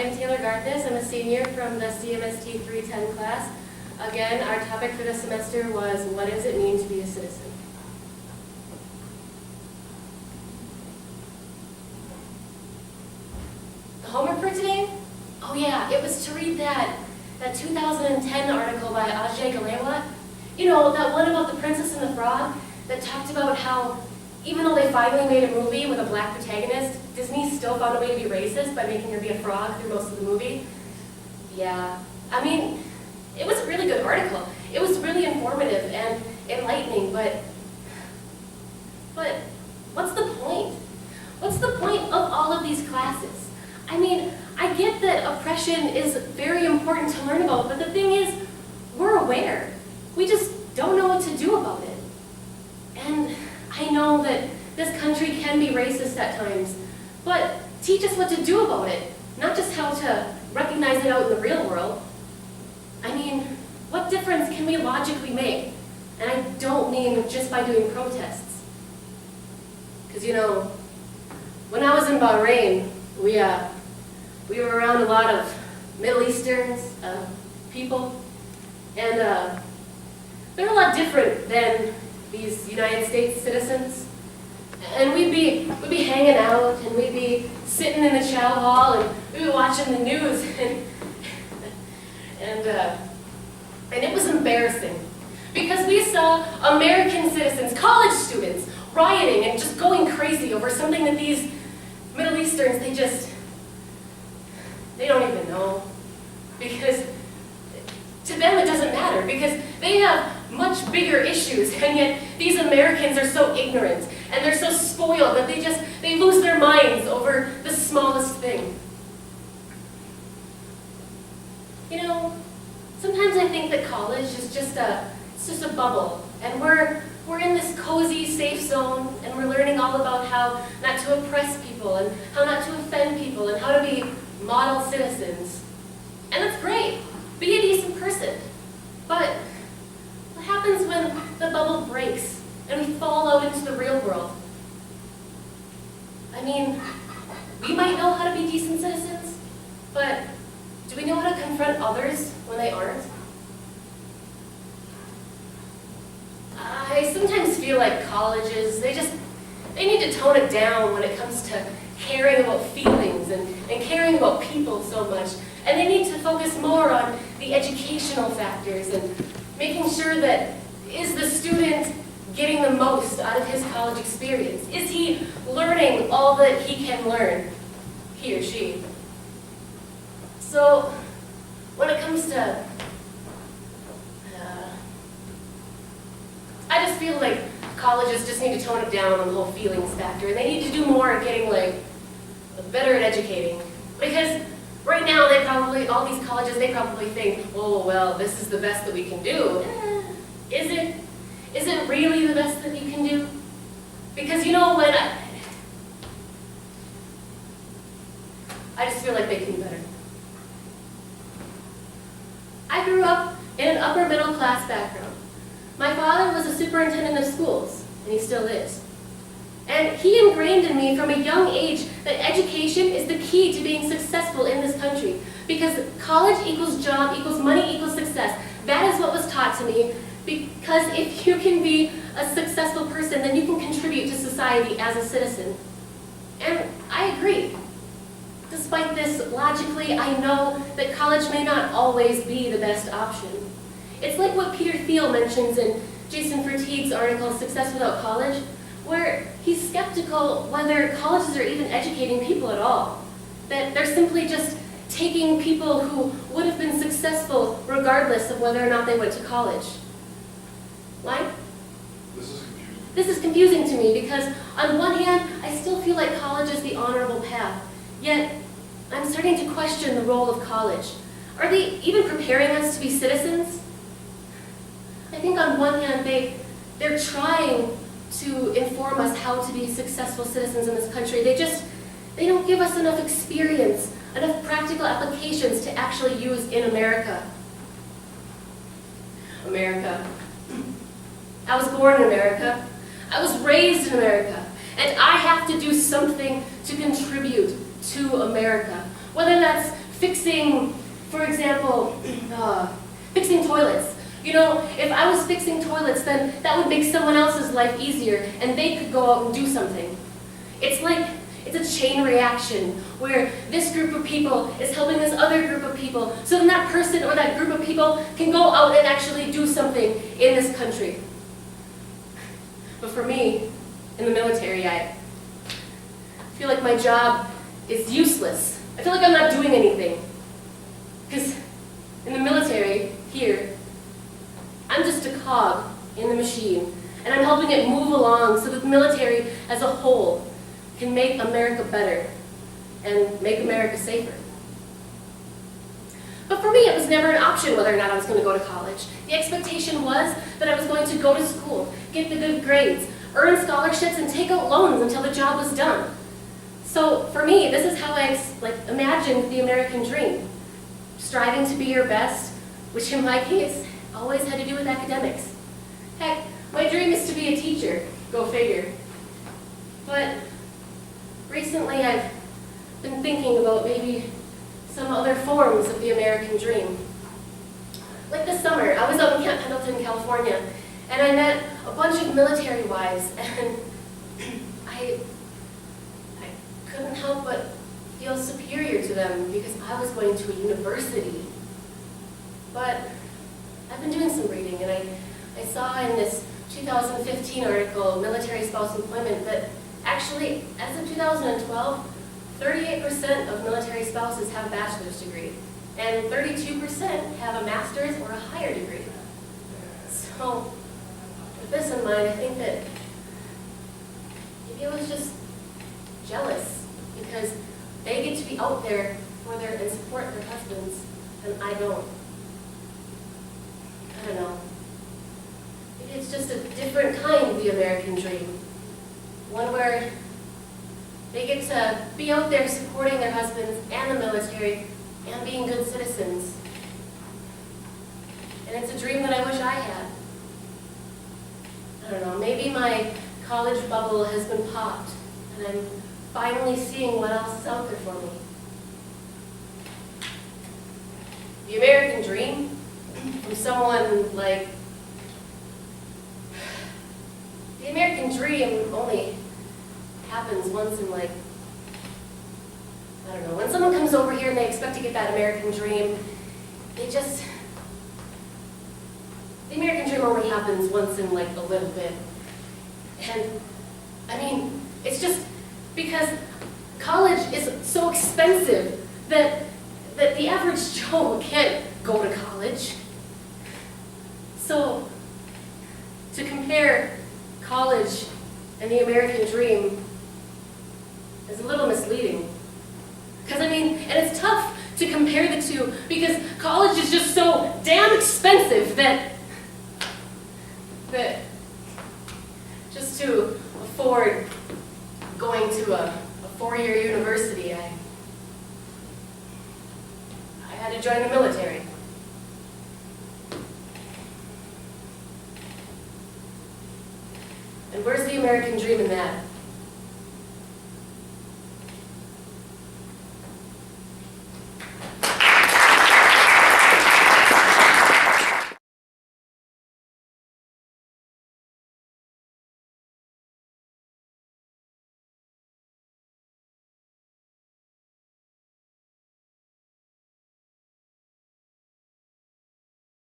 am Taylor Garthus. I'm a senior from the CMST 310 class. Again, our topic for this semester was, what does it mean to be a citizen? The homework for today? Oh yeah, it was to read that 2010 article by Ajay Galewa. You know, that one about the Princess and the Frog that talked about how even though they finally made a movie with a black protagonist, Disney still found a way to be racist by making her be a frog through most of the movie. Yeah, I mean, it was a really good article. It was really informative and enlightening, but what's the point? What's the point of all of these classes? I mean, I get that oppression is very important to learn about, but the thing is, we're aware. We just don't know what to do about it. And I know that this country can be racist at times, but teach us what to do about it, not just how to recognize it out in the real world. I mean, what difference can we logically make? And I don't mean just by doing protests. Because, you know, when I was in Bahrain, we were around a lot of Middle Eastern people, and they're a lot different than these United States citizens. And we'd be hanging out, and we'd be sitting in the chow hall, and we'd be watching the news, and it was embarrassing. Because we saw American citizens, college students, rioting and just going crazy over something that these Middle Easterns, they don't even know. Because to them it doesn't matter, because they have much bigger issues, and yet these Americans are so ignorant, and they're so spoiled that they lose their minds over the smallest thing. You know, sometimes I think that college is just a bubble, and we're in this cozy, safe zone, and we're learning all about how not to oppress people, and how not to offend people, and how to be model citizens. And that's great. Be a decent person. But what happens when the bubble breaks and we fall out into the real world? I mean, we might know how to be decent citizens, but do we know how to confront others when they aren't? I sometimes feel like colleges, they need to tone it down when it comes to caring about feelings and caring about people so much. And they need to focus more on the educational factors and making sure that, is the student getting the most out of his college experience? Is he learning all that he can learn, he or she? So, when it comes to, I just feel like colleges just need to tone it down on the whole feelings factor, and they need to do more at getting better at educating. Because right now, all these colleges, they probably think, oh, well, this is the best that we can do. Is it? Is it really the best that you can do? Because, you know, when I just feel like they can do better. I grew up in an upper middle class background. My father was a superintendent of schools, and he still is. And he ingrained in me from a young age that education is the key to being successful in this country. Because college equals job equals money equals success. That is what was taught to me. Because if you can be a successful person, then you can contribute to society as a citizen. And I agree. Despite this, logically, I know that college may not always be the best option. It's like what Peter Thiel mentions in Jason Fertigue's article, Success Without College, where he's skeptical whether colleges are even educating people at all. That they're simply just taking people who would have been successful regardless of whether or not they went to college. Why? This is confusing to me because on one hand, I still feel like college is the honorable path. Yet, I'm starting to question the role of college. Are they even preparing us to be citizens? I think on one hand, they're trying to inform us how to be successful citizens in this country. They don't give us enough experience, enough practical applications to actually use in America. America. I was born in America. I was raised in America. And I have to do something to contribute to America. Whether that's fixing, for example, fixing toilets. You know, if I was fixing toilets, then that would make someone else's life easier and they could go out and do something. It's a chain reaction where this group of people is helping this other group of people, so then that person or that group of people can go out and actually do something in this country. But for me, in the military, I feel like my job is useless. I feel like I'm not doing anything. Because in the military, here, I'm just a cog in the machine, and I'm helping it move along so that the military as a whole can make America better and make America safer. But for me, it was never an option whether or not I was going to go to college. The expectation was that I was going to go to school, get the good grades, earn scholarships, and take out loans until the job was done. So for me, this is how I imagined the American dream. Striving to be your best, which in my case always had to do with academics. Heck, my dream is to be a teacher, go figure. But recently I've been thinking about maybe some other forms of the American dream. Like this summer, I was out in Camp Pendleton, California, and I met a bunch of military wives, and I couldn't help but feel superior to them because I was going to a university. But I've been doing some reading, and I saw in this 2015 article, Military Spouse Employment, that actually, as of 2012, 38% of military spouses have a bachelor's degree, and 32% have a master's or a higher degree. So, with this in mind, I think that maybe I was just jealous because they get to be out there and support their husbands, and I don't. I don't know. Maybe it's just a different kind of the American dream. One where they get to be out there supporting their husbands and the military and being good citizens. And it's a dream that I wish I had. I don't know, maybe my college bubble has been popped and I'm finally seeing what else is out there for me. The American dream, from someone like, the American dream only happens once in I don't know, when someone comes over here and they expect to get that American dream, the American dream only happens once in a little bit. And I mean, it's just because college is so expensive that the average Joe can't go to college. So, to compare college and the American dream is a little misleading. Because I mean, and it's tough to compare the two because college is just so damn expensive that